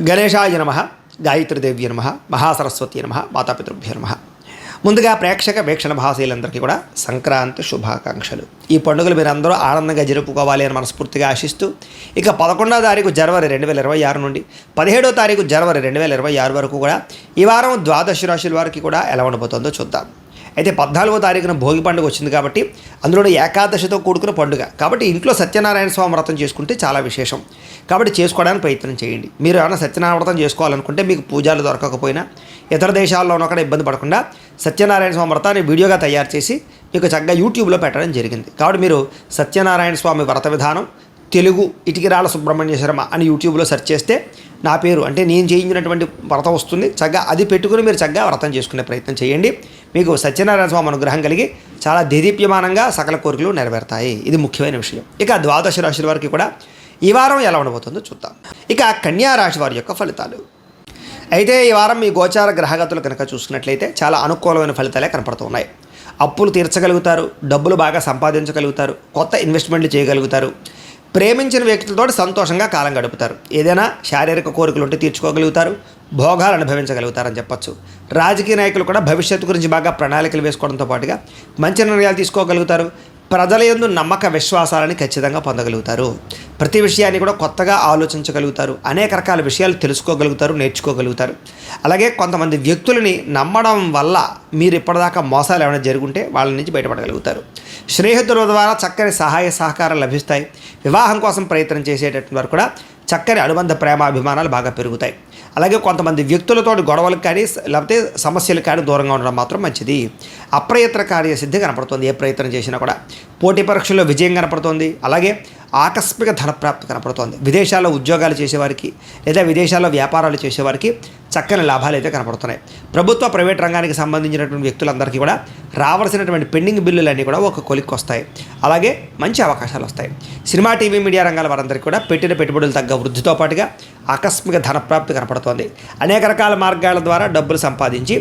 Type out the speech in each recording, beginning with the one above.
గణేశాయ నమః, గాయత్రీదేవ్య నమః, మహాసరస్వతి నమః, మాతాపితృభ్యో నమః. ముందుగా ప్రేక్షక వీక్షణ భాషలందరికీ కూడా సంక్రాంతి శుభాకాంక్షలు. ఈ పండుగలు మీరు అందరూ ఆనందంగా జరుపుకోవాలి అని మనస్ఫూర్తిగా ఆశిస్తూ, ఇక 11వ తారీఖు జనవరి 2026 నుండి 17వ తారీఖు జనవరి 2026 వరకు కూడా ఈ వారం ద్వాదశ రాశుల వారికి కూడా ఎలా ఉండబోతుందో చూద్దాం. అయితే 14వ తారీఖున భోగి పండుగ వచ్చింది కాబట్టి, అందులో ఏకాదశితో కూడుకున్న పండుగ కాబట్టి ఇంట్లో సత్యనారాయణ స్వామి వ్రతం చేసుకుంటే చాలా విశేషం. కాబట్టి చేసుకోవడానికి ప్రయత్నం చేయండి. మీరు ఏమైనా సత్యనారాయణ వ్రతం చేసుకోవాలనుకుంటే మీకు పూజలు దొరకకపోయినా ఇతర దేశాల్లో ఉన్న ఇబ్బంది పడకుండా సత్యనారాయణ స్వామి వ్రతాన్ని వీడియోగా తయారు చేసి మీకు చక్కగా యూట్యూబ్లో పెట్టడం జరిగింది. కాబట్టి మీరు సత్యనారాయణ స్వామి వ్రత విధానం తెలుగు ఇటికిరాల సుబ్రహ్మణ్య శర్మ అని యూట్యూబ్లో సెర్చ్ చేస్తే నా పేరు అంటే నేను చేయించినటువంటి వ్రతం వస్తుంది. చక్కగా అది పెట్టుకుని మీరు చక్కగా వ్రతం చేసుకునే ప్రయత్నం చేయండి. మీకు సత్యనారాయణ స్వామి అనుగ్రహం కలిగి చాలా దేదీప్యమానంగా సకల కోరికలు నెరవేరుతాయి. ఇది ముఖ్యమైన విషయం. ఇక ద్వాదశ రాశుల వారికి కూడా ఈ వారం ఎలా ఉండబోతుందో చూద్దాం. ఇక కన్యా రాశి వారి యొక్క ఫలితాలు. అయితే ఈ వారం మీ గోచార గ్రహగతులు కనుక చూసుకున్నట్లయితే చాలా అనుకూలమైన ఫలితాలే కనపడుతున్నాయి. అప్పులు తీర్చగలుగుతారు, డబ్బులు బాగా సంపాదించగలుగుతారు, కొత్త ఇన్వెస్ట్మెంట్లు చేయగలుగుతారు, ప్రేమించిన వ్యక్తులతో సంతోషంగా కాలం గడుపుతారు, ఏదైనా శారీరక కోరికలు ఉంటే తీర్చుకోగలుగుతారు, భోగాలు అనుభవించగలుగుతారని చెప్పచ్చు. రాజకీయ నాయకులు కూడా భవిష్యత్తు గురించి బాగా ప్రణాళికలు వేసుకోవడంతో పాటుగా మంచి నిర్ణయాలు తీసుకోగలుగుతారు. ప్రజల యందు నమ్మక విశ్వాసాలని ఖచ్చితంగా పొందగలుగుతారు. ప్రతి విషయాన్ని కూడా కొత్తగా ఆలోచించగలుగుతారు. అనేక రకాల విషయాలు తెలుసుకోగలుగుతారు, నేర్చుకోగలుగుతారు. అలాగే కొంతమంది వ్యక్తులని నమ్మడం వల్ల మీరు ఇప్పటిదాకా మోసాలు ఏమైనా జరుగుంటే వాళ్ళ నుంచి బయటపడగలుగుతారు. స్నేహితుల ద్వారా చక్కని సహాయ సహకారాలు లభిస్తాయి. వివాహం కోసం ప్రయత్నం చేసేటటువంటి వారు కూడా చక్కని అనుబంధ ప్రేమాభిమానాలు బాగా పెరుగుతాయి. అలాగే కొంతమంది వ్యక్తులతో గొడవలకు కానీ లేకపోతే సమస్యలు కానీ దూరంగా ఉండడం మాత్రం మంచిది. అప్రయత్న కార్యసిద్ధి కనపడుతుంది. ఏ ప్రయత్నం చేసినా కూడా పోటీ పరీక్షల్లో విజయం కనపడుతోంది. అలాగే ఆకస్మిక ధనప్రాప్తి కనపడుతోంది. విదేశాల్లో ఉద్యోగాలు చేసేవారికి లేదా విదేశాల్లో వ్యాపారాలు చేసేవారికి చక్కని లాభాలు అయితే కనపడుతున్నాయి. ప్రభుత్వ ప్రైవేట్ రంగానికి సంబంధించినటువంటి వ్యక్తులందరికీ కూడా రావాల్సినటువంటి పెండింగ్ బిల్లులన్నీ కూడా ఒక కొలిక్కి వస్తాయి. అలాగే మంచి అవకాశాలు వస్తాయి. సినిమా, టీవీ, మీడియా రంగాల వారందరికీ కూడా పెట్టిన పెట్టుబడులు తగ్గ వృద్ధితో పాటుగా ఆకస్మిక ధనప్రాప్తి కనపడుతోంది. అనేక రకాల మార్గాల ద్వారా డబ్బులు సంపాదించి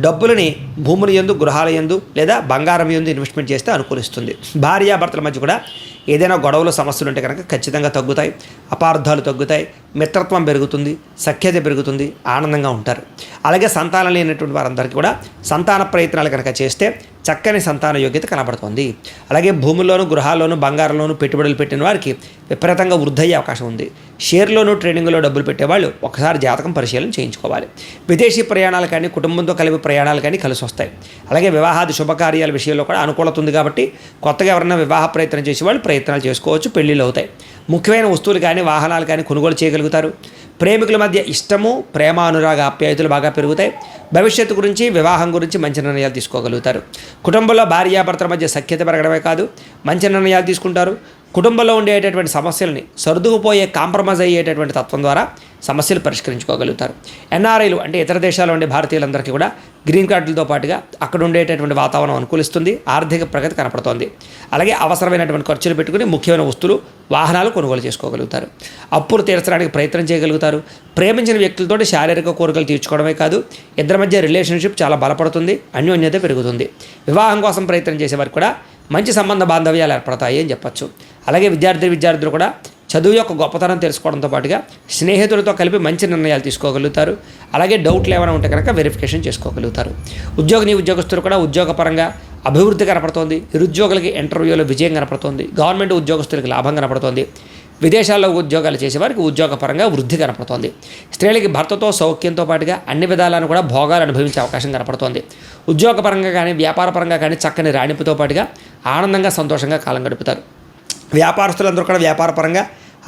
డబ్బులని భూముల యందు, గృహాల యందు లేదా బంగారం యందు ఇన్వెస్ట్మెంట్ చేస్తే అనుకూలిస్తుంది. భార్యాభర్తల మధ్య కూడా ఏదైనా గొడవలు సమస్యలు ఉంటే కనుక ఖచ్చితంగా తగ్గుతాయి. అపార్థాలు తగ్గుతాయి. మిత్రత్వం పెరుగుతుంది, సఖ్యత పెరుగుతుంది, ఆనందంగా ఉంటారు. అలాగే సంతానం లేనటువంటి వారందరికీ కూడా సంతాన ప్రయత్నాలు కనుక చేస్తే చక్కని సంతాన యోగ్యత కనబడుతుంది. అలాగే భూముల్లోనూ, గృహాల్లోనూ, బంగారంలోనూ పెట్టుబడులు పెట్టిన వారికి విపరీతంగా వృద్ధి అయ్యే అవకాశం ఉంది. షేర్లోనూ, ట్రేడింగ్లో డబ్బులు పెట్టేవాళ్ళు ఒకసారి జాతకం పరిశీలన చేయించుకోవాలి. విదేశీ ప్రయాణాలు కానీ, కుటుంబంతో కలిపి ప్రయాణాలు కానీ కలిసి వస్తాయి. అలాగే వివాహాది శుభకార్యాల విషయంలో కూడా అనుకూలత ఉంది కాబట్టి కొత్తగా ఎవరైనా వివాహ ప్రయత్నం చేసేవాళ్ళు ప్రయత్నాలు చేసుకోవచ్చు. పెళ్ళిళ్ళు అవుతాయి. ముఖ్యమైన వస్తువులు కానీ, వాహనాలు కానీ కొనుగోలు చేయగలుగుతారు. ప్రేమికుల మధ్య ఇష్టము, ప్రేమ, అనురాగ, ఆప్యాయతలు బాగా పెరుగుతాయి. భవిష్యత్తు గురించి, వివాహం గురించి మంచి నిర్ణయాలు తీసుకోగలుగుతారు. కుటుంబంలో భార్యాభర్తల మధ్య సఖ్యత పెరగడమే కాదు, మంచి నిర్ణయాలు తీసుకుంటారు. కుటుంబంలో ఉండేటటువంటి సమస్యలని సర్దుకుపోయే, కాంప్రమైజ్ అయ్యేటటువంటి తత్వం ద్వారా సమస్యలు పరిష్కరించుకోగలుగుతారు. ఎన్ఆర్ఐలు అంటే ఇతర దేశాల్లో ఉండే భారతీయులందరికీ కూడా గ్రీన్ కార్డులతో పాటుగా అక్కడ ఉండేటటువంటి వాతావరణం అనుకూలిస్తుంది. ఆర్థిక ప్రగతి కనపడుతోంది. అలాగే అవసరమైనటువంటి ఖర్చులు పెట్టుకుని ముఖ్యమైన వస్తువులు, వాహనాలు కొనుగోలు చేసుకోగలుగుతారు. అప్పులు తీర్చడానికి ప్రయత్నం చేయగలుగుతారు. ప్రేమించిన వ్యక్తులతో శారీరక కోరికలు తీర్చుకోవడమే కాదు, ఇద్దరి మధ్య రిలేషన్షిప్ చాలా బలపడుతుంది, అన్యోన్యత పెరుగుతుంది. వివాహం కోసం ప్రయత్నం చేసేవారికి కూడా మంచి సంబంధ బాంధవ్యాలు ఏర్పడతాయి అని చెప్పచ్చు. అలాగే విద్యార్థులు కూడా చదువు యొక్క గొప్పతనం తెలుసుకోవడంతో పాటుగా స్నేహితులతో కలిపి మంచి నిర్ణయాలు తీసుకోగలుగుతారు. అలాగే డౌట్లు ఏమైనా ఉంటే కనుక వెరిఫికేషన్ చేసుకోగలుగుతారు. ఉద్యోగస్తులు కూడా ఉద్యోగపరంగా అభివృద్ధి కనపడుతోంది. నిరుద్యోగులకి ఇంటర్వ్యూలో విజయం కనపడుతోంది. గవర్నమెంట్ ఉద్యోగస్తులకి లాభం కనపడుతోంది. విదేశాల్లో ఉద్యోగాలు చేసేవారికి ఉద్యోగపరంగా వృద్ధి కనపడుతోంది. స్త్రీలకి భర్తతో సౌఖ్యంతో పాటుగా అన్ని విధాలను కూడా భోగాలు అనుభవించే అవకాశం కనపడుతోంది. ఉద్యోగపరంగా కానీ, వ్యాపారపరంగా కానీ చక్కని రాణింపుతో పాటుగా ఆనందంగా, సంతోషంగా కాలం గడుపుతారు. వ్యాపారస్తులందరూ కూడా వ్యాపారపరంగా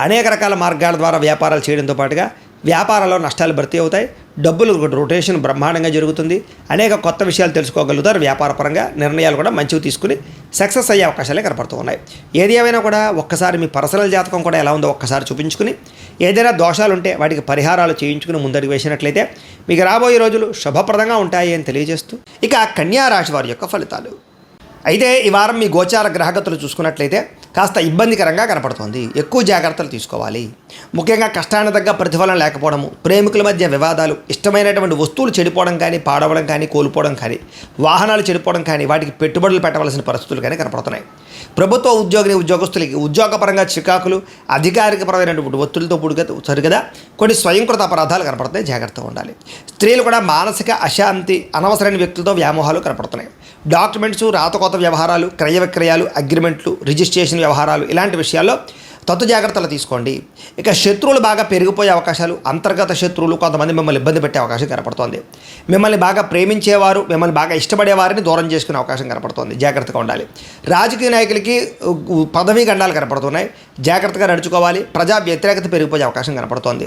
అనేక రకాల మార్గాల ద్వారా వ్యాపారాలు చేయడంతో పాటుగా వ్యాపారాల్లో నష్టాలు భర్తీ అవుతాయి. డబ్బులు రొటేషన్ బ్రహ్మాండంగా జరుగుతుంది. అనేక కొత్త విషయాలు తెలుసుకోగలుగుతారు. వ్యాపారపరంగా నిర్ణయాలు కూడా మంచివి తీసుకుని సక్సెస్ అయ్యే అవకాశాలే కనపడుతూ ఉన్నాయి. ఏది ఏమైనా కూడా ఒక్కసారి మీ పర్సనల్ జాతకం కూడా ఎలా ఉందో ఒక్కసారి చూపించుకుని, ఏదైనా దోషాలు ఉంటే వాటికి పరిహారాలు చేయించుకుని ముందడుగు వేసినట్లయితే మీకు రాబోయే రోజులు శుభప్రదంగా ఉంటాయి అని తెలియజేస్తూ, ఇక కన్యా రాశి వారి యొక్క ఫలితాలు. అయితే ఈ వారం మీ గోచార గ్రహగతులు చూసుకున్నట్లయితే కాస్త ఇబ్బందికరంగా కనపడుతోంది. ఎక్కువ జాగ్రత్తలు తీసుకోవాలి. ముఖ్యంగా కష్టానికి తగ్గ ప్రతిఫలం లేకపోవడము, ప్రేమికుల మధ్య వివాదాలు, ఇష్టమైనటువంటి వస్తువులు చెడిపోవడం కానీ, పాడవడం కానీ, కోల్పోవడం కానీ, వాహనాలు చెడిపోవడం కానీ, వాటికి పెట్టుబడులు పెట్టవలసిన పరిస్థితులు కానీ కనపడుతున్నాయి. ప్రభుత్వ ఉద్యోగస్తులకి ఉద్యోగపరంగా చికాకులు, అధికారికపరమైనటువంటి ఒత్తిడితో సరిగదా కొన్ని స్వయంకృత అపరాధాలు కనపడుతున్నాయి, జాగ్రత్తగా ఉండాలి. స్త్రీలు కూడా మానసిక అశాంతి, అనవసరమైన వ్యక్తులతో వ్యామోహాలు కనపడుతున్నాయి. డాక్యుమెంట్స్, రాతకోత వ్యవహారాలు, క్రయ విక్రయాలు, అగ్రిమెంట్లు, రిజిస్ట్రేషన్ వ్యవహారాలు ఇలాంటి విషయాల్లో తత్తు జాగ్రత్తలు తీసుకోండి. ఇక శత్రువులు బాగా పెరిగిపోయే అవకాశాలు, అంతర్గత శత్రువులు కొంతమంది మిమ్మల్ని ఇబ్బంది పెట్టే అవకాశం కనపడుతోంది. మిమ్మల్ని బాగా ప్రేమించేవారు, మిమ్మల్ని బాగా ఇష్టపడేవారిని దూరం చేసుకునే అవకాశం కనపడుతోంది, జాగ్రత్తగా ఉండాలి. రాజకీయ నాయకులకి పదవీ గండాలు కనపడుతున్నాయి, జాగ్రత్తగా నడుచుకోవాలి. ప్రజా వ్యతిరేకత పెరిగిపోయే అవకాశం కనపడుతోంది.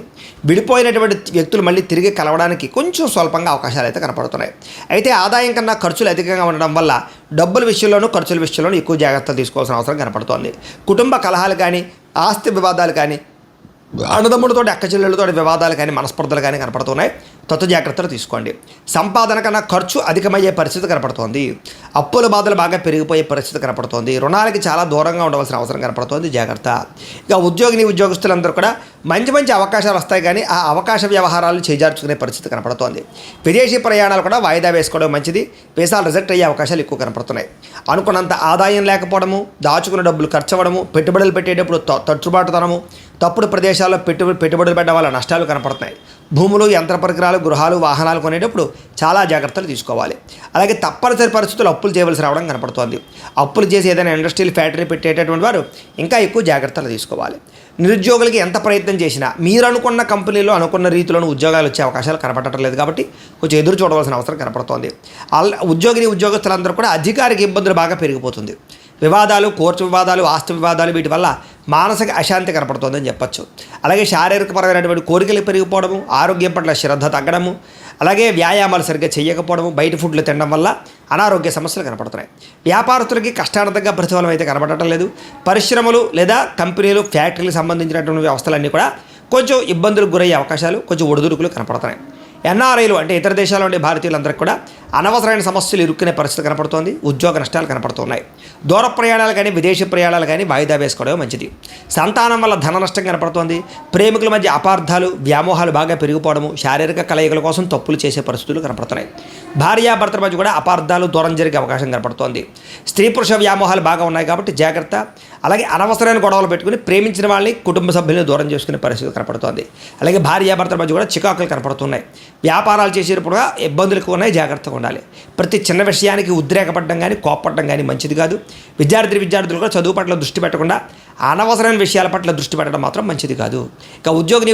విడిపోయినటువంటి వ్యక్తులు మళ్ళీ తిరిగి కలవడానికి కొంచెం స్వల్పంగా అవకాశాలు అయితే కనపడుతున్నాయి. అయితే ఆదాయం కన్నా ఖర్చులు అధికంగా ఉండడం వల్ల డబ్బుల విషయంలోనూ ఖర్చుల విషయంలోనూ ఎక్కువ జాగ్రత్తలు తీసుకోవాల్సిన అవసరం కనపడుతోంది. కుటుంబ కలహాలు కానీ, ఆస్తి వివాదాలు కానీ, అన్నదమ్ములతో అక్క చెల్లెళ్ళతో వివాదాలు కానీ, మనస్పర్ధలు కానీ కనపడుతున్నాయి. తత్తు జాగ్రత్తలు తీసుకోండి. సంపాదన కన్నా ఖర్చు అధికమయ్యే పరిస్థితి కనపడుతోంది. అప్పుల బాధలు బాగా పెరిగిపోయే పరిస్థితి కనపడుతోంది. రుణాలకి చాలా దూరంగా ఉండవలసిన అవసరం కనపడుతోంది, జాగ్రత్త. ఇక ఉద్యోగస్తులందరూ కూడా మంచి అవకాశాలు వస్తాయి, కానీ ఆ అవకాశ వ్యవహారాలు చేజార్చుకునే పరిస్థితి కనపడుతోంది. విదేశీ ప్రయాణాలు కూడా వాయిదా వేసుకోవడం మంచిది. వీసాలు రిజెక్ట్ అయ్యే అవకాశాలు ఎక్కువ కనపడుతున్నాయి. అనుకున్నంత ఆదాయం లేకపోవడము, దాచుకున్న డబ్బులు ఖర్చు అవ్వడము, పెట్టుబడులు పెట్టేటప్పుడు తట్టుబాటుతనము, తప్పుడు ప్రదేశాల్లో పెట్టుబడులు పెట్టడం వల్ల నష్టాలు కనపడుతున్నాయి. భూములు, యంత్ర పరికరాలు, గృహాలు, వాహనాలు కొనేటప్పుడు చాలా జాగ్రత్తలు తీసుకోవాలి. అలాగే తప్పనిసరి పరిస్థితులు అప్పులు చేయవలసి రావడం కనపడుతోంది. అప్పులు చేసి ఏదైనా ఇండస్ట్రియల్ ఫ్యాక్టరీ పెట్టేటటువంటి వారు ఇంకా ఎక్కువ జాగ్రత్తలు తీసుకోవాలి. నిరుద్యోగులకి ఎంత ప్రయత్నం చేసినా మీరు అనుకున్న కంపెనీలో అనుకున్న రీతిలోని ఉద్యోగాలు వచ్చే అవకాశాలు కనపడటం లేదు, కాబట్టి కొంచెం ఎదురు చూడవలసిన అవసరం కనపడుతోంది. ఉద్యోగస్తులందరూ కూడా అధికారిక ఇబ్బందులు బాగా పెరిగిపోతుంది. వివాదాలు, కోర్టు వివాదాలు, ఆస్తి వివాదాలు, వీటి వల్ల మానసిక అశాంతి కనపడుతోందని చెప్పచ్చు. అలాగే శారీరకపరమైనటువంటి కోరికలు పెరిగిపోవడము, ఆరోగ్యం పట్ల శ్రద్ధ తగ్గడము, అలాగే వ్యాయామాలు సరిగ్గా చేయకపోవడము, బయట ఫుడ్లు తినడం వల్ల అనారోగ్య సమస్యలు కనపడుతున్నాయి. వ్యాపారస్తులకి కష్టార్థంగా ప్రతిఫలం అయితే కనపడటం లేదు. పరిశ్రమలు లేదా కంపెనీలు, ఫ్యాక్టరీలకు సంబంధించినటువంటి వ్యవస్థలన్నీ కూడా కొంచెం ఇబ్బందులకు గురయ్యే అవకాశాలు, కొంచెం ఒడిదుడుకులు కనపడుతున్నాయి. ఎన్ఆర్ఐలు అంటే ఇతర దేశాల్లో ఉండే భారతీయులందరికీ కూడా అనవసరమైన సమస్యలు ఇరుక్కునే పరిస్థితి కనపడుతోంది. ఉద్యోగ నష్టాలు కనపడుతున్నాయి. దూర ప్రయాణాలు కానీ, విదేశీ ప్రయాణాలు కానీ వాయిదా వేసుకోవడం మంచిది. సంతానం వల్ల ధన నష్టం కనపడుతోంది. ప్రేమికుల మధ్య అపార్థాలు, వ్యామోహాలు బాగా పెరిగిపోవడము, శారీరక కలయికల కోసం తప్పులు చేసే పరిస్థితులు కనపడుతున్నాయి. భార్యాభర్తల మధ్య కూడా అపార్థాలు, దూరం జరిగే అవకాశం కనపడుతోంది. స్త్రీ పురుష వ్యామోహాలు బాగా ఉన్నాయి కాబట్టి జాగ్రత్త. అలాగే అనవసరమైన గొడవలు పెట్టుకుని ప్రేమించిన వాళ్ళని, కుటుంబ సభ్యులను దూరం చేసుకునే పరిస్థితి కనపడుతోంది. అలాగే భార్యాభర్తల మధ్య కూడా చికాకులు కనపడుతున్నాయి. వ్యాపారాలు చేసేటప్పుడు ఇబ్బందులు ఎక్కువ ఉన్నాయి, జాగ్రత్తగా ఉండాలి. ప్రతి చిన్న విషయానికి ఉద్రేకపడడం కానీ, కోప్పడడం కానీ మంచిది కాదు. విద్యార్థులు కూడా చదువు పట్ల దృష్టి పెట్టకుండా అనవసరమైన విషయాల పట్ల దృష్టి పెట్టడం మాత్రం మంచిది కాదు. ఇక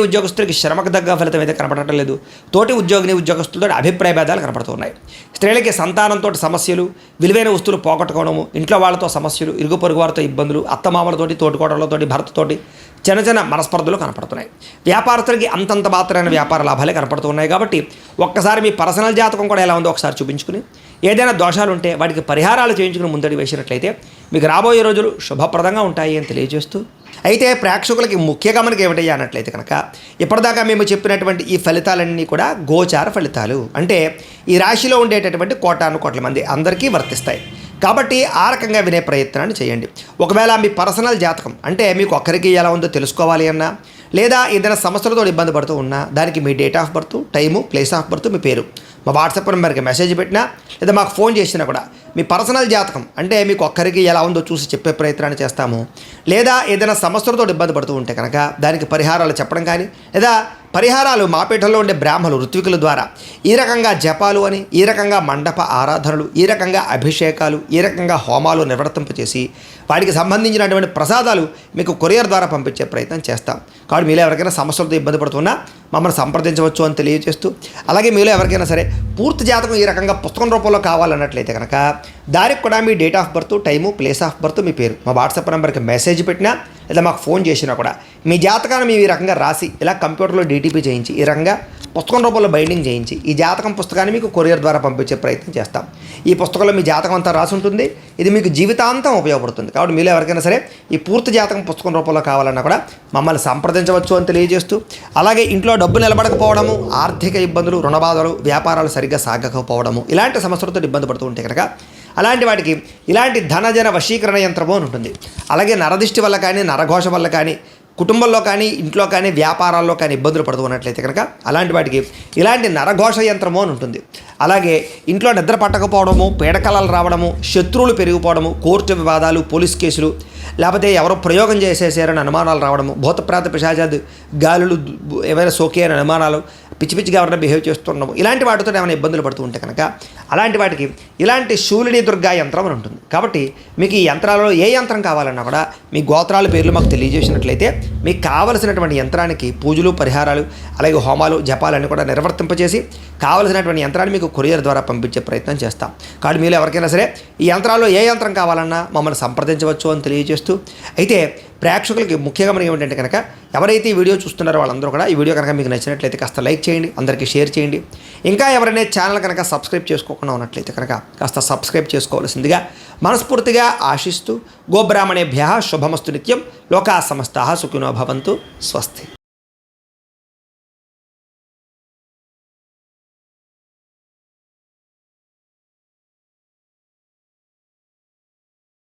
ఉద్యోగస్తులకి శ్రమకు తగ్గ ఫలితం అయితే కనపడటం లేదు. తోటి ఉద్యోగస్తులతో అభిప్రాయ భేదాలు కనపడుతున్నాయి. స్త్రీలకి సంతానంతో సమస్యలు, విలువైన వస్తువులు పోగొట్టుకోవడము, ఇంట్లో వాళ్ళతో సమస్యలు, ఇరుగు పొరుగు వారితో ఇబ్బందులు, అత్తమామలతోటి, తోటికోడలతోటి, భర్తతోటి చిన్న మనస్పర్ధలు కనపడుతున్నాయి. వ్యాపారస్తులకి అంతంత మాత్రమైన వ్యాపార లాభాలే కనపడుతున్నాయి. కాబట్టి ఒక్కసారి మీ పర్సనల్ జాతకం కూడా ఎలా ఉందో ఒకసారి చూపించుకుని, ఏదైనా దోషాలు ఉంటే వాటికి పరిహారాలు చేయించుకుని ముందడి వేసినట్లయితే మీకు రాబోయే రోజులు శుభప్రదంగా ఉంటాయి అని తెలియజేస్తూ, అయితే ప్రేక్షకులకి ముఖ్య గమనిక ఏమిటయ్యా అన్నట్లయితే కనుక, ఇప్పటిదాకా మేము చెప్పినటువంటి ఈ ఫలితాలన్నీ కూడా గోచార ఫలితాలు, అంటే ఈ రాశిలో ఉండేటటువంటి కోటాను మంది అందరికీ వర్తిస్తాయి. కాబట్టి ఆ రకంగా వినే ప్రయత్నాన్ని చేయండి. ఒకవేళ మీ పర్సనల్ జాతకం అంటే మీకు ఒక్కరికి ఎలా ఉందో తెలుసుకోవాలి అన్నా, లేదా ఏదైనా సమస్యలతో ఇబ్బంది పడుతూ ఉన్నా, దానికి మీ date of birth, time, place of birth, మీ పేరు మా వాట్సాప్ నెంబర్కి మెసేజ్ పెట్టినా, లేదా మాకు ఫోన్ చేసినా కూడా మీ పర్సనల్ జాతకం అంటే మీకు ఒక్కరికి ఎలా ఉందో చూసి చెప్పే ప్రయత్నాన్ని చేస్తాము. లేదా ఏదైనా సమస్యలతో ఇబ్బంది పడుతూ ఉంటే కనుక దానికి పరిహారాలు చెప్పడం కానీ, లేదా పరిహారాలు మా పీఠంలో ఉండే బ్రాహ్మణులు, ఋత్వికుల ద్వారా ఈ రకంగా జపాలు అని, ఈ రకంగా మండప ఆరాధనలు, ఈ రకంగా అభిషేకాలు, ఈ రకంగా హోమాలు నిర్వర్తింపచేసి వాటికి సంబంధించినటువంటి ప్రసాదాలు మీకు కొరియర్ ద్వారా పంపించే ప్రయత్నం చేస్తాం. కాబట్టి మీలో ఎవరికైనా సమస్యలతో ఇబ్బంది పడుతున్నా మమ్మల్ని సంప్రదించవచ్చు అని తెలియజేస్తూ, అలాగే మీలో ఎవరికైనా సరే పూర్తి జాతకం ఈ రకంగా పుస్తకం రూపంలో కావాలన్నట్లయితే కనుక దానికి కూడా మీ date of birth, time, place of birth, మీ పేరు మా వాట్సాప్ నెంబర్కి మెసేజ్ పెట్టినా, లేదా మాకు ఫోన్ చేసినా కూడా మీ జాతకాన్ని మేము ఈ రకంగా రాసి ఇలా కంప్యూటర్లో డీటీపీ చేయించి ఈ రకంగా పుస్తకం రూపంలో బైండింగ్ చేయించి ఈ జాతకం పుస్తకాన్ని మీకు కొరియర్ ద్వారా పంపించే ప్రయత్నం చేస్తాం. ఈ పుస్తకంలో మీ జాతకం అంతా రాసి ఉంటుంది. ఇది మీకు జీవితాంతం ఉపయోగపడుతుంది. కాబట్టి మీలో ఎవరికైనా సరే ఈ పూర్తి జాతకం పుస్తకం రూపంలో కావాలన్నా కూడా మమ్మల్ని సంప్రదించవచ్చు అని తెలియజేస్తూ, అలాగే ఇంట్లో డబ్బు నిలబడకపోవడము, ఆర్థిక ఇబ్బందులు, రుణబాధలు, వ్యాపారాలు సరిగ్గా సాగకపోవడము, ఇలాంటి సమస్యలతో ఇబ్బంది పడుతూ ఉంటే కనుక అలాంటి వాటికి ఇలాంటి ధనజన వశీకరణ యంత్రము అని ఉంటుంది. అలాగే నరదిష్టి వల్ల కానీ, నరఘోష వల్ల కానీ, కుటుంబంలో కానీ ఇంట్లో కానీ వ్యాపారాల్లో కానీ ఇబ్బందులు పడుతూ ఉన్నట్లయితే కనుక అలాంటి వాటికి ఇలాంటి నరఘోష యంత్రము అని ఉంటుంది. అలాగే ఇంట్లో నిద్ర పట్టకపోవడము, పీడకలలు రావడము, శత్రువులు పెరిగిపోవడము, కోర్టు వివాదాలు, పోలీస్ కేసులు, లేకపోతే ఎవరో ప్రయోగం చేసేసారని అనుమానాలు రావడము, భూతప్రాత పిశాచాది గాలులు ఏమైనా సోకే అని అనుమానాలు, పిచ్చి పిచ్చిగా ఎవరైనా బిహేవ్ చేస్తుండము, ఇలాంటి వాటితో ఏమైనా ఇబ్బందులు పడుతూ ఉంటే కనుక అలాంటి వాటికి ఇలాంటి శూలిని దుర్గా యంత్రం అని ఉంటుంది. కాబట్టి మీకు ఈ యంత్రాలలో ఏ యంత్రం కావాలన్నా కూడా మీ గోత్రాల పేర్లు మాకు తెలియజేసినట్లయితే మీకు కావలసినటువంటి యంత్రానికి పూజలు, పరిహారాలు, అలాగే హోమాలు, జపాలన్నీ కూడా నిర్వర్తింపచేసి కావలసినటువంటి యంత్రాన్ని మీకు కొరియర్ ద్వారా పంపించే ప్రయత్నం చేస్తాం. కాబట్టి మీరు ఎవరికైనా సరే ఈ యంత్రాల్లో ఏ యంత్రం కావాలన్నా మమ్మల్ని సంప్రదించవచ్చు అని తెలియజేస్తూ, అయితే ప్రేక్షకులకి ముఖ్యంగా మనం ఏమిటంటే కనుక ఎవరైతే ఈ వీడియో చూస్తున్నారో వాళ్ళందరూ కూడా ఈ వీడియో కనుక మీకు నచ్చినట్లయితే కాస్త లైక్ చేయండి, అందరికీ షేర్ చేయండి. ఇంకా ఎవరైనా ఛానల్ కనుక సబ్స్క్రైబ్ చేసుకోకుండా ఉన్నట్లయితే కనుక కాస్త సబ్స్క్రైబ్ చేసుకోవాల్సిందిగా మనస్ఫూర్తిగా ఆశిస్తూ, గోబ్రాహ్మణేభ్యః శుభమస్తు నిత్యం, లోకా సమస్తాః సుఖినో భవంతు, స్వస్తి.